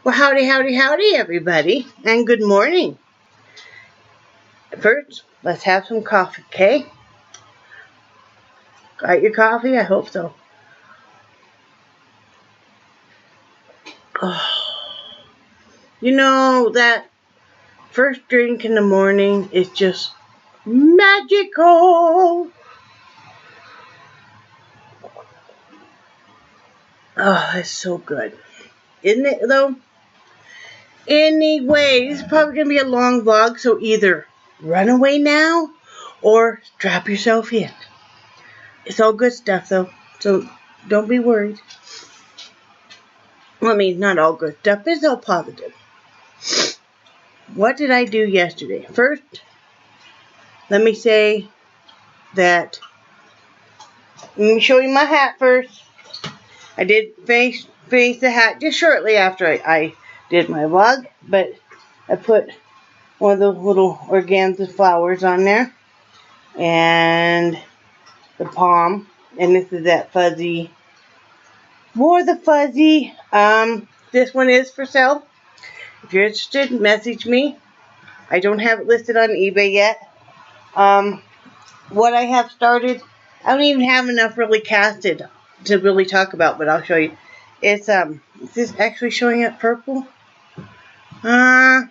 Well, howdy, howdy, howdy, everybody, and good morning. First, let's have some coffee, okay? Got your coffee? I hope so. Oh, you know, that first drink in the morning is just magical. Oh, it's so good. Isn't it, though? Anyway, this is probably going to be a long vlog, so either run away now or strap yourself in. It's all good stuff, though, so don't be worried. Well, I mean, not all good stuff, it's all positive. What did I do yesterday? First, let me say that, let me show you my hat first. I did finish the hat just shortly after I did my vlog, but I put one of those little organza flowers on there, and the palm, and this is that fuzzy, more the fuzzy. This one is for sale. If you're interested, message me. I don't have it listed on eBay yet. What I have started, I don't even have enough really casted to really talk about, but I'll show you. It's, is this actually showing up purple? Some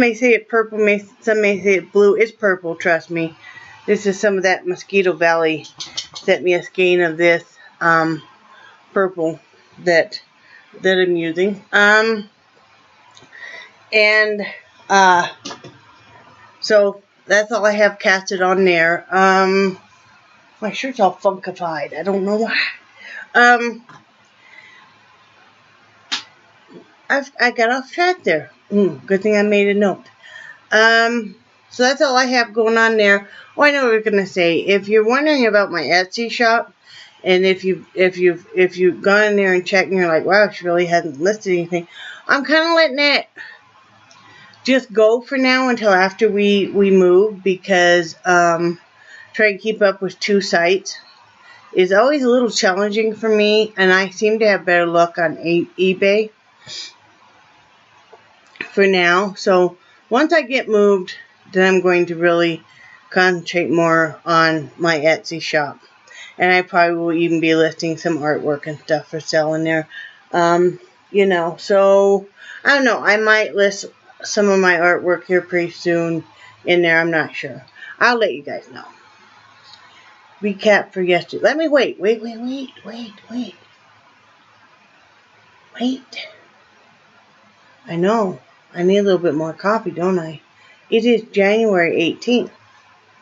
may say it purple, some may say it blue. It's purple, trust me. This is some of that Mosquito Valley sent me a skein of this, purple that I'm using. So that's all I have casted on there. My shirt's all funkified. I don't know why. I got off track there. Good thing I made a note. So that's all I have going on there. Oh, I know what I was gonna say. If you're wondering about my Etsy shop, and if you've gone in there and checked and you're like, wow, she really hasn't listed anything, I'm kind of letting it just go for now until after we move, because trying to keep up with two sites is always a little challenging for me, and I seem to have better luck on eBay for now. So once I get moved, then I'm going to really concentrate more on my Etsy shop, and I probably will even be listing some artwork and stuff for sale in there. You know, so I don't know, I might list some of my artwork here pretty soon in there. I'm not sure. I'll let you guys know. Recap for yesterday. Let me wait. I know. I need a little bit more coffee, don't I? It is January 18th,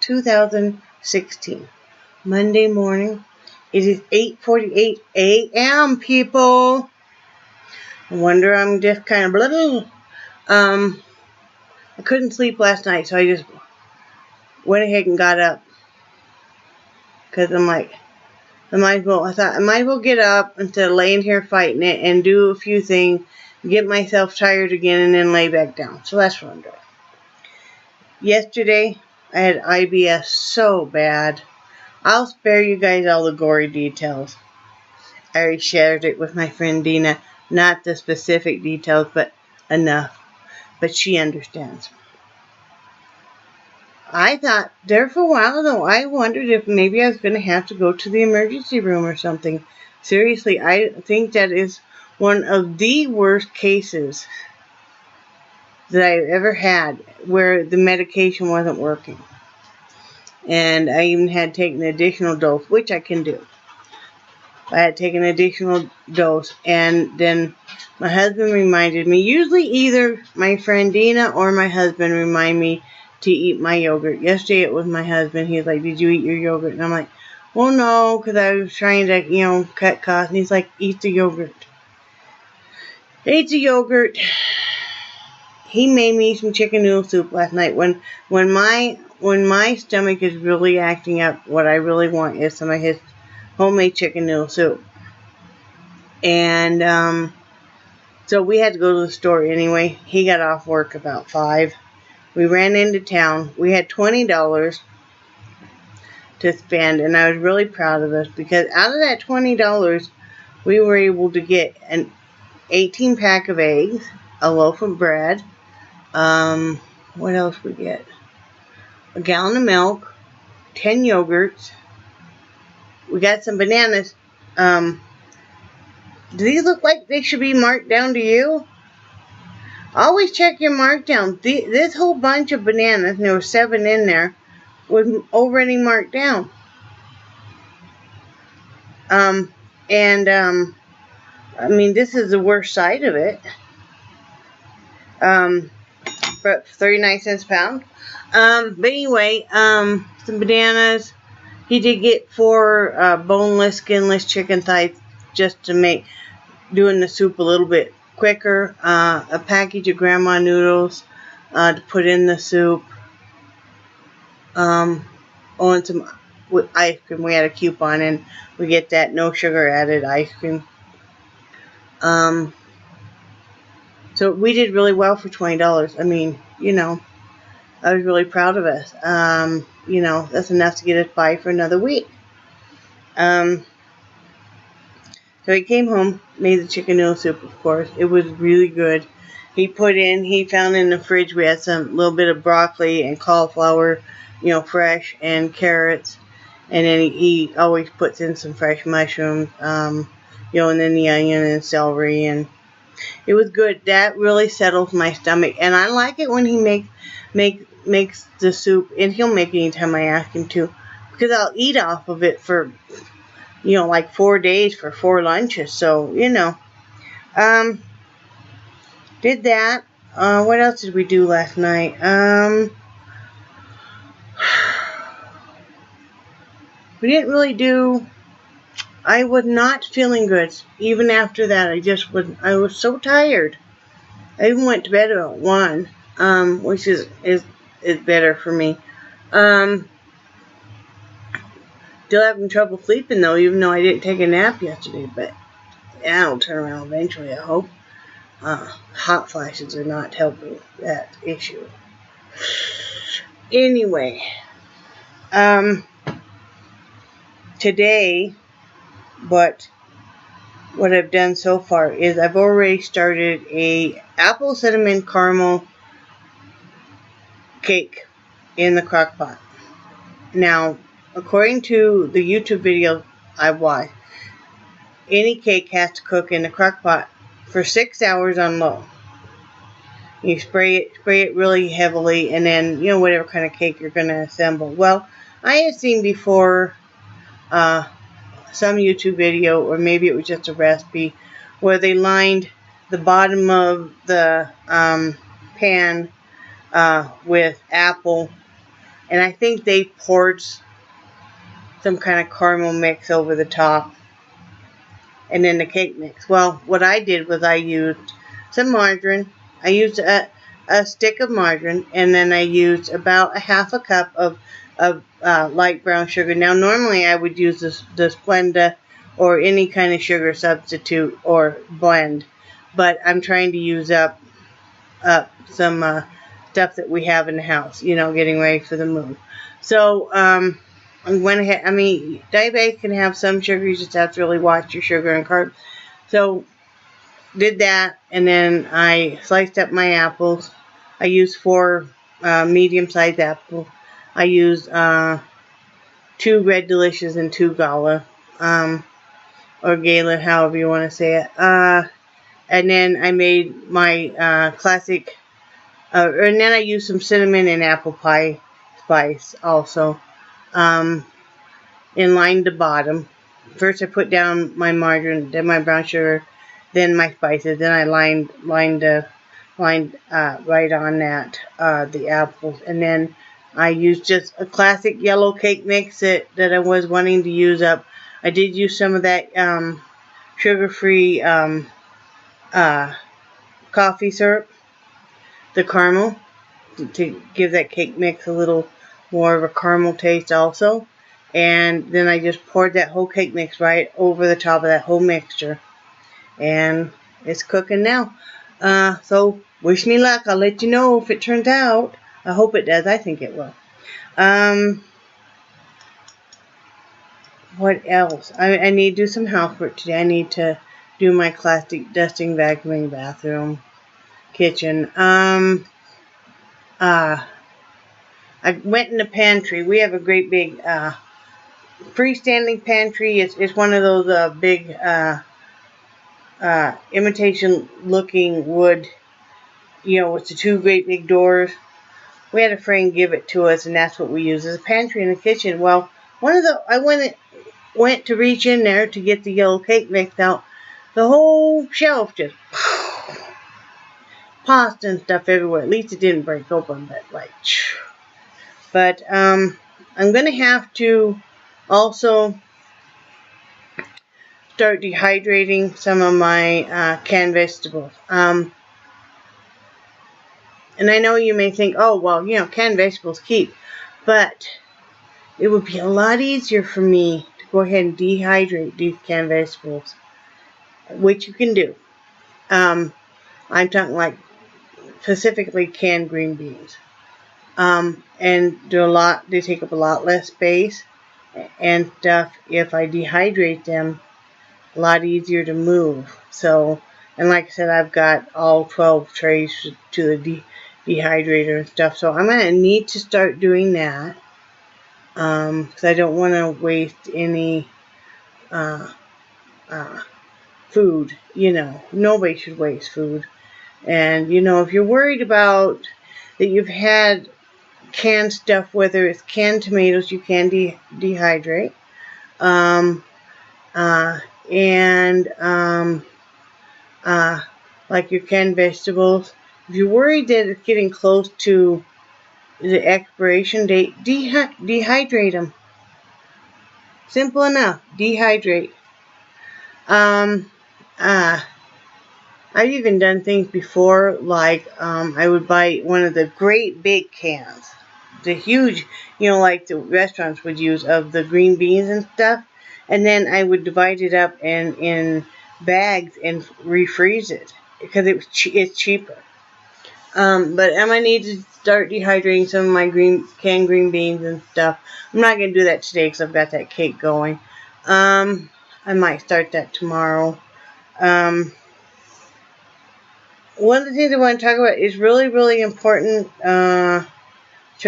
2016. Monday morning. It is 8:48 a.m., people. I wonder, I'm just kind of blah. I couldn't sleep last night, so I just went ahead and got up. Because I'm like, I thought I might as well get up instead of laying here fighting it and do a few things, get myself tired again, and then lay back down. So that's what I'm doing. Yesterday, I had IBS so bad. I'll spare you guys all the gory details. I already shared it with my friend Dina. Not the specific details, but enough. But she understands. I thought there for a while, though, I wondered if maybe I was going to have to go to the emergency room or something. Seriously, I think that is one of the worst cases that I've ever had where the medication wasn't working. And I even had taken an additional dose, which I can do. I had taken an additional dose, and then my husband reminded me, usually either my friend Dina or my husband remind me to eat my yogurt. Yesterday it was my husband. He was like, did you eat your yogurt? And I'm like, well, no, because I was trying to, cut costs. And he's like, eat the yogurt. I ate the yogurt. He made me some chicken noodle soup last night. When my stomach is really acting up, what I really want is some of his homemade chicken noodle soup. And so we had to go to the store anyway. He got off work about 5. We ran into town. We had $20 to spend, and I was really proud of us because out of that $20, we were able to get 18 pack of eggs, a loaf of bread. What else we get? A gallon of milk, 10 yogurts. We got some bananas. Do these look like they should be marked down to you? Always check your markdown. This whole bunch of bananas, and there were 7 in there, was already marked down. I mean, this is the worst side of it. But 39 cents a pound. But anyway, some bananas. He did get 4 boneless, skinless chicken thighs just to make doing the soup a little bit quicker. A package of grandma noodles to put in the soup. And some ice cream. We had a coupon and we get that no sugar added ice cream. So we did really well for $20. I mean, you know, I was really proud of us. You know, that's enough to get us by for another week. So he came home, made the chicken noodle soup, of course. It was really good. He found in the fridge, we had some little bit of broccoli and cauliflower, you know, fresh, and carrots. And then he always puts in some fresh mushrooms, you know, and then the onion and celery, and it was good. That really settles my stomach, and I like it when he makes the soup, and he'll make it anytime I ask him to, because I'll eat off of it for, you know, like 4 days for 4 lunches. So, you know, did that. What else did we do last night? We didn't really do. I was not feeling good. Even after that, I was so tired. I even went to bed about 1, which is better for me. Still having trouble sleeping though, even though I didn't take a nap yesterday. But yeah, it'll turn around eventually, I hope. Hot flashes are not helping that issue. Anyway, today, what I've done so far is I've already started a apple cinnamon caramel cake in the crock pot. Now, according to the YouTube video I watched, any cake has to cook in the crock pot for 6 hours on low. You spray it really heavily, and then, you know, whatever kind of cake you're going to assemble. Well, I had seen before some YouTube video, or maybe it was just a recipe, where they lined the bottom of the pan with apple, and I think they poured some kind of caramel mix over the top, and then the cake mix. Well, what I did was I used some margarine. I used a stick of margarine, and then I used about a half a cup of light brown sugar. Now, normally I would use the Splenda or any kind of sugar substitute or blend, but I'm trying to use up some stuff that we have in the house, you know, getting ready for the move. So, I went ahead. I mean, diabetics can have some sugar. You just have to really watch your sugar and carbs. So, did that, and then I sliced up my apples. I used 4 medium-sized apples. I used 2 Red Delicious and 2 Gala, or Gala, however you want to say it. And then I made my classic, and then I used some cinnamon and apple pie spice also. And lined the bottom. First I put down my margarine, then my brown sugar, then my spices, then I lined right on that, the apples, and then I used just a classic yellow cake mix that I was wanting to use up. I did use some of that sugar-free coffee syrup, the caramel, to give that cake mix a little more of a caramel taste also. And then I just poured that whole cake mix right over the top of that whole mixture. And it's cooking now. So, wish me luck. I'll let you know if it turns out. I hope it does. I think it will. What else? I need to do some housework today. I need to do my classic dusting, vacuuming, bathroom, kitchen. I went in the pantry. We have a great big freestanding pantry. It's one of those big imitation looking wood, with the two great big doors. We had a friend give it to us, and that's what we use as a pantry in the kitchen. Well, I went to reach in there to get the yellow cake mix out. The whole shelf just pasta and stuff everywhere. At least it didn't break open, but I'm gonna have to also start dehydrating some of my canned vegetables. And I know you may think, oh, well, canned vegetables keep. But it would be a lot easier for me to go ahead and dehydrate these canned vegetables, which you can do. I'm talking like specifically canned green beans. And they take up a lot less space and stuff. If I dehydrate them, a lot easier to move. So, and like I said, I've got all 12 trays to the dehydrator and stuff. So I'm going to need to start doing that. Because I don't want to waste any food. Nobody should waste food. And, if you're worried about that you've had canned stuff, whether it's canned tomatoes, you can dehydrate. Like your canned vegetables. If you're worried that it's getting close to the expiration date, dehydrate them. Simple enough. Dehydrate. I've even done things before, like I would buy one of the great big cans, the huge, like the restaurants would use, of the green beans and stuff, and then I would divide it up in bags and refreeze it because it's cheaper. But I'm gonna need to start dehydrating some of my canned green beans and stuff. I'm not gonna do that today because I've got that cake going. I might start that tomorrow. One of the things I want to talk about is really, really important to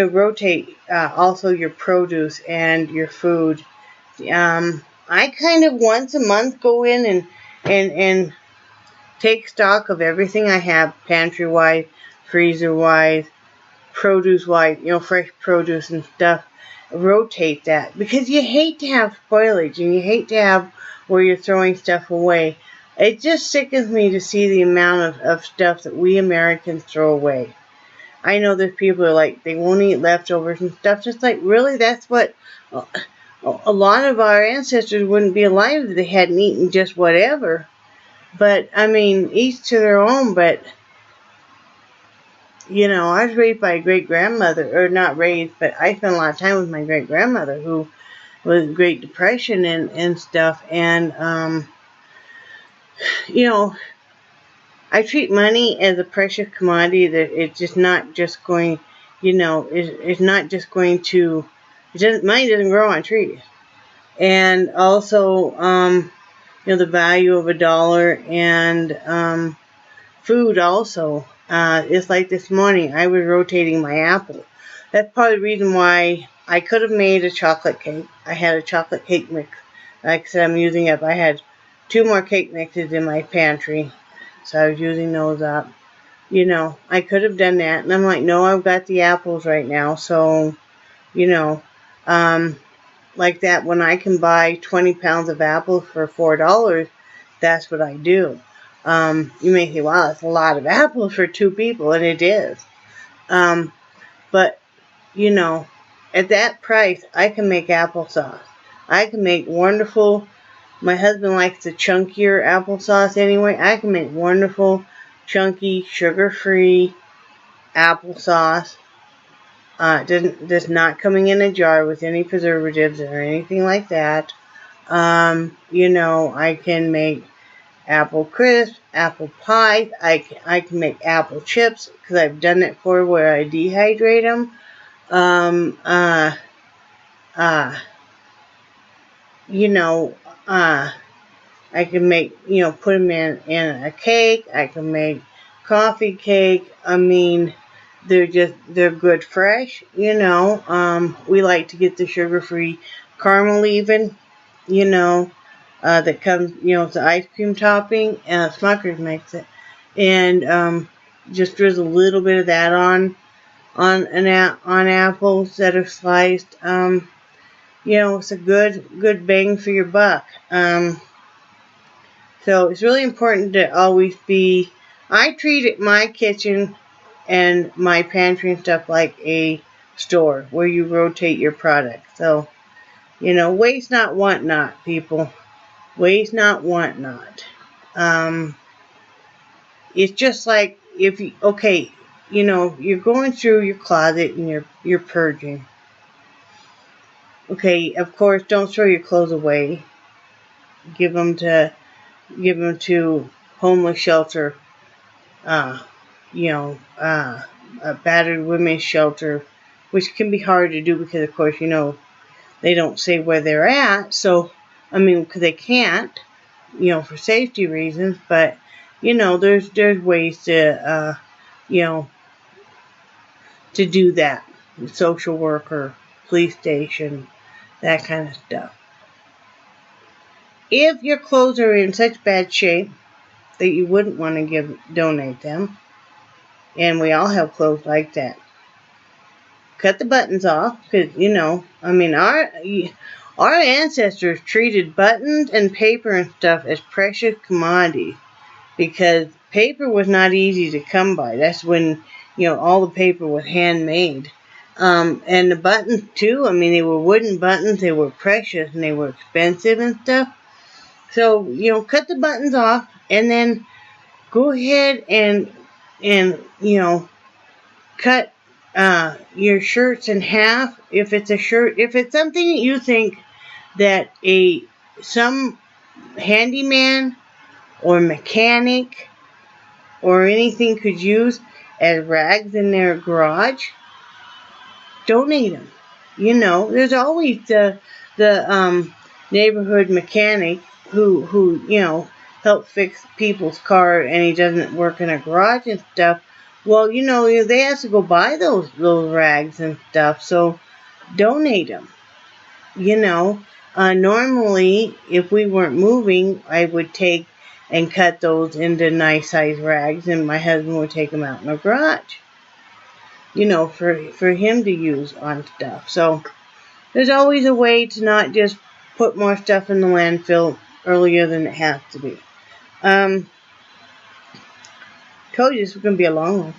rotate also your produce and your food. I kind of once a month go in and take stock of everything I have, pantry-wise, freezer-wise, produce-wise, fresh produce and stuff. Rotate that, because you hate to have spoilage and you hate to have where you're throwing stuff away. It just sickens me to see the amount of stuff that we Americans throw away. I know there's people who are like, they won't eat leftovers and stuff. Just like, really, that's what a lot of our ancestors wouldn't be alive if they hadn't eaten just whatever. But, I mean, each to their own. But, I was raised by a great-grandmother, or not raised, but I spent a lot of time with my great-grandmother, who was Great Depression and stuff. And, I treat money as a precious commodity that it's just not just going, it's not just going to, money doesn't grow on trees. And also, the value of $1 and food also. It's like this morning, I was rotating my apple. That's probably the reason why I could have made a chocolate cake. I had a chocolate cake mix. Like I said, I'm using up. I had 2 more cake mixes in my pantry, so I was using those up. I could have done that, and I'm like, no, I've got the apples right now, so, like that, when I can buy 20 pounds of apples for $4, that's what I do. You may think, wow, that's a lot of apples for 2 people, and it is. But, at that price, I can make applesauce. I can make wonderful, my husband likes the chunkier applesauce anyway. I can make wonderful, chunky, sugar-free applesauce. Just not coming in a jar with any preservatives or anything like that. I can make apple crisp, apple pie. I can make apple chips because I've done it before where I dehydrate them. I can make, put them in a cake. I can make coffee cake. I mean, they're good fresh, We like to get the sugar-free caramel even, that comes, with the ice cream topping. Smucker's makes it. And just drizzle a little bit of that on apples that are sliced. It's a good bang for your buck. So it's really important to always be. I treat my kitchen and my pantry and stuff like a store where you rotate your products. So, waste not, want not, people. Waste not, want not. It's just like if you, you're going through your closet and you're purging. Okay, of course, don't throw your clothes away. Give them to homeless shelter. A battered women's shelter, which can be hard to do because, of course, they don't say where they're at. So, because they can't, for safety reasons. But, there's ways to, to do that. Social worker, police station, that kind of stuff. If your clothes are in such bad shape that you wouldn't want to donate them, and we all have clothes like that, cut the buttons off, because, our ancestors treated buttons and paper and stuff as precious commodities, because paper was not easy to come by. That's when, all the paper was handmade. And the buttons, too, they were wooden buttons, they were precious, and they were expensive and stuff. So, cut the buttons off, and then go ahead and cut your shirts in half. If it's something that you think that some handyman or mechanic or anything could use as rags in their garage, donate them. There's always the neighborhood mechanic who help fix people's car and he doesn't work in a garage and stuff. Well, they have to go buy those rags and stuff, so donate them. Normally, if we weren't moving, I would take and cut those into nice size rags, and my husband would take them out in the garage, for him to use on stuff. So there's always a way to not just put more stuff in the landfill earlier than it has to be. Told you this was going to be a long one.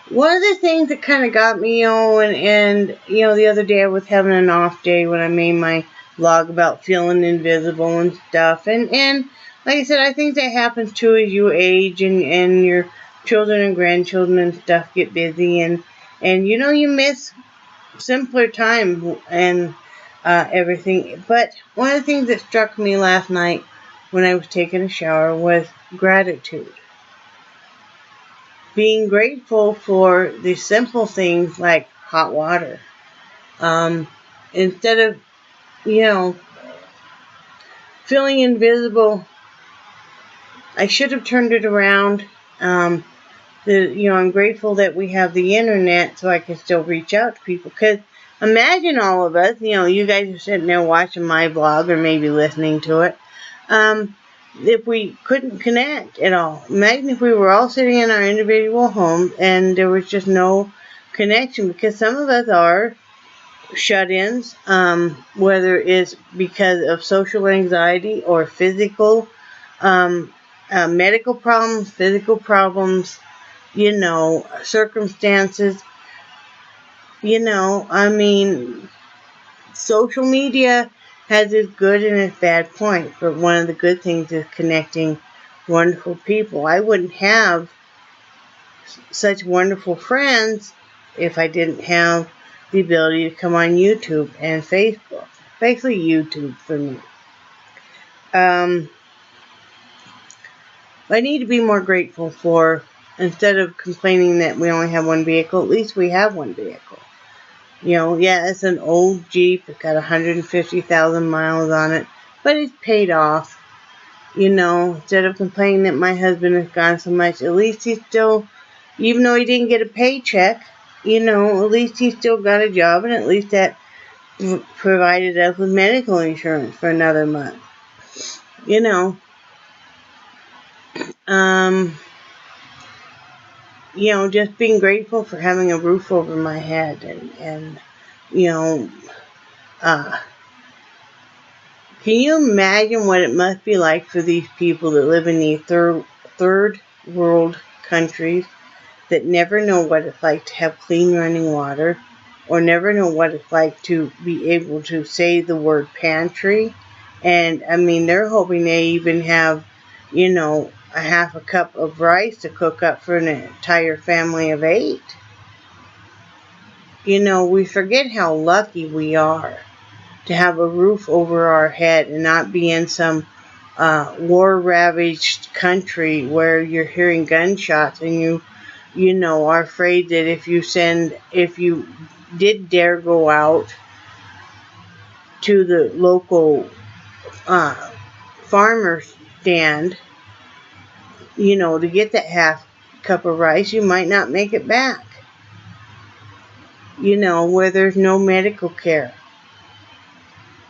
One of the things that kind of got me, and the other day I was having an off day when I made my vlog about feeling invisible and stuff. And like I said, I think that happens too as you age and your children and grandchildren and stuff get busy. And you miss simpler time and everything. But one of the things that struck me last night when I was taking a shower was gratitude. Being grateful for the simple things like hot water. Instead of, feeling invisible, I should have turned it around. I'm grateful that we have the internet so I can still reach out to people. Because imagine all of us, you guys are sitting there watching my vlog or maybe listening to it. If we couldn't connect at all. Imagine if we were all sitting in our individual homes and there was just no connection, because some of us are shut-ins, whether it's because of social anxiety or physical, medical problems, physical problems, circumstances. Social media has its good and its bad points, but one of the good things is connecting wonderful people. I wouldn't have such wonderful friends if I didn't have the ability to come on YouTube and Facebook. Basically YouTube for me. I need to be more grateful for, instead of complaining that we only have one vehicle, at least we have one vehicle. It's an old Jeep. It's got 150,000 miles on it. But it's paid off. You know, instead of complaining that my husband has gone so much, at least he's still, even though he didn't get a paycheck, you know, at least he still got a job, and at least that provided us with medical insurance for another month. You know, just being grateful for having a roof over my head, and you know, can you imagine what it must be like for these people that live in these third world countries that never know what it's like to have clean running water, or never know what it's like to be able to say the word pantry? And I mean, they're hoping they even have, a half a cup of rice to cook up for an entire family of 8. We forget how lucky we are to have a roof over our head and not be in some war-ravaged country where you're hearing gunshots and you are afraid that if you did dare go out to the local farmer stand, to get that half cup of rice, you might not make it back. Where there's no medical care.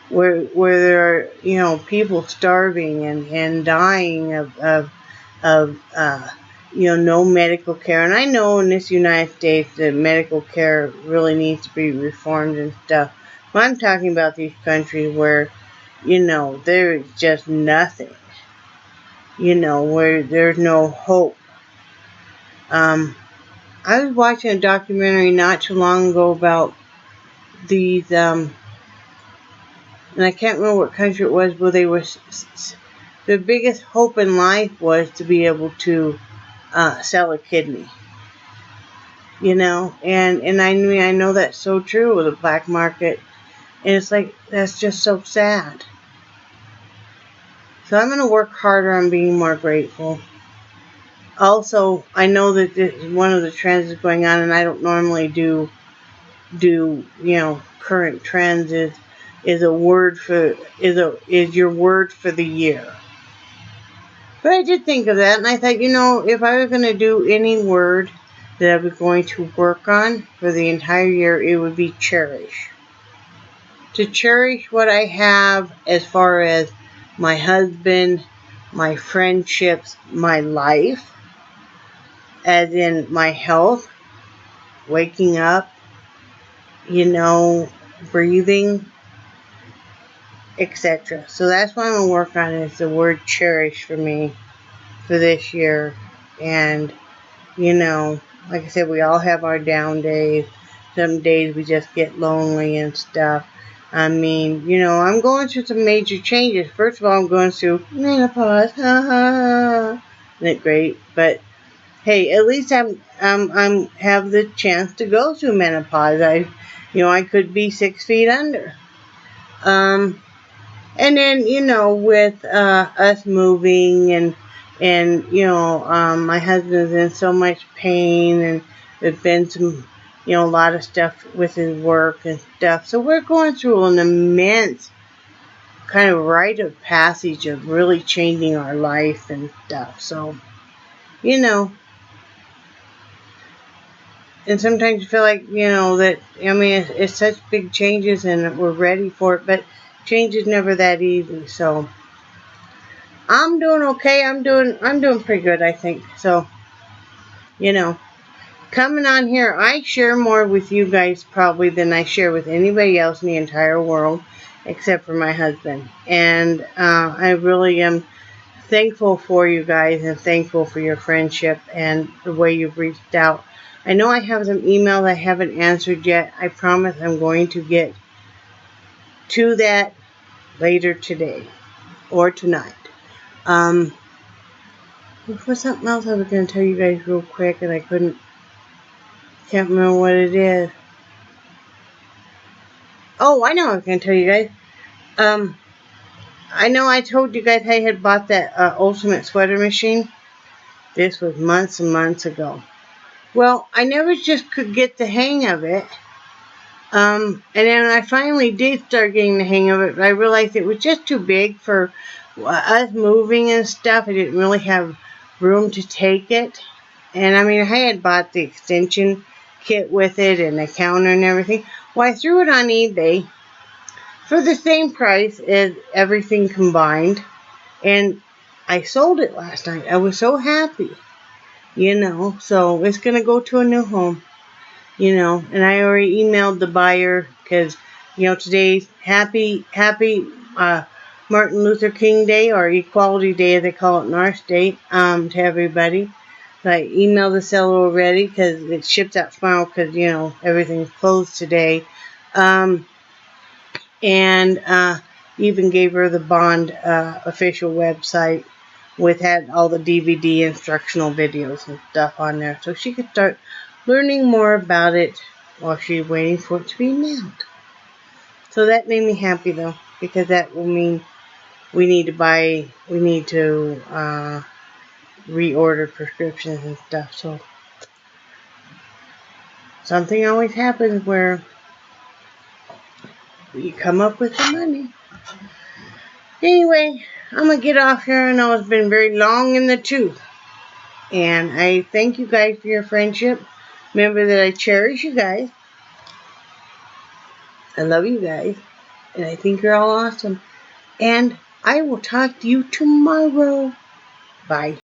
Where there are, people starving and dying of no medical care. And I know in this United States that medical care really needs to be reformed and stuff. But I'm talking about these countries where, there is just nothing. Where there's no hope. I was watching a documentary not too long ago about these, and I can't remember what country it was, but they were, their biggest hope in life was to be able to sell a kidney. And I know that's so true with the black market, and it's like, that's just so sad. So I'm going to work harder on being more grateful. Also, I know that one of the trends is going on, and I don't normally do current trends, is your word for the year. But I did think of that, and I thought, if I was going to do any word that I was going to work on for the entire year, it would be cherish. To cherish what I have as far as my husband, my friendships, my life, as in my health, waking up, breathing, etc. So that's what I'm going to work on, is the word cherish for me for this year. And, like I said, we all have our down days. Some days we just get lonely and stuff. I mean, I'm going through some major changes. First of all, I'm going through menopause. Isn't it great? But hey, at least I'm have the chance to go through menopause. I could be 6 feet under. And then, with us moving and my husband's in so much pain, and there's been some, a lot of stuff with his work and stuff. So we're going through an immense kind of rite of passage of really changing our life and stuff. So, and sometimes you feel like, that, it's such big changes and we're ready for it, but change is never that easy. So I'm doing okay. I'm doing pretty good, I think. So, coming on here, I share more with you guys probably than I share with anybody else in the entire world, except for my husband. And I really am thankful for you guys, and thankful for your friendship and the way you've reached out. I know I have some emails I haven't answered yet. I promise I'm going to get to that later today or tonight. What's something else I was going to tell you guys real quick, and I can't remember what it is. Oh, I know I was going to tell you guys. I know I told you guys I had bought that Ultimate Sweater Machine. This was months and months ago. Well, I never just could get the hang of it. And then I finally did start getting the hang of it, but I realized it was just too big for us moving and stuff. I didn't really have room to take it. And I mean, I had bought the extension kit with it and the counter and everything. Well, I threw it on eBay for the same price as everything combined. And I sold it last night. I was so happy, so it's going to go to a new home. And I already emailed the buyer because, today's happy Martin Luther King Day, or Equality Day as they call it in our state, to everybody. So I emailed the seller already because it ships out tomorrow because, everything's closed today. And even gave her the bond official website had all the DVD instructional videos and stuff on there, so she could start learning more about it while she's waiting for it to be mailed. So that made me happy, though, because that will mean we need to reorder prescriptions and stuff. So something always happens where we come up with the money. Anyway, I'm going to get off here. I know it's been very long in the tooth. And I thank you guys for your friendship. Remember that I cherish you guys. I love you guys. And I think you're all awesome. And I will talk to you tomorrow. Bye.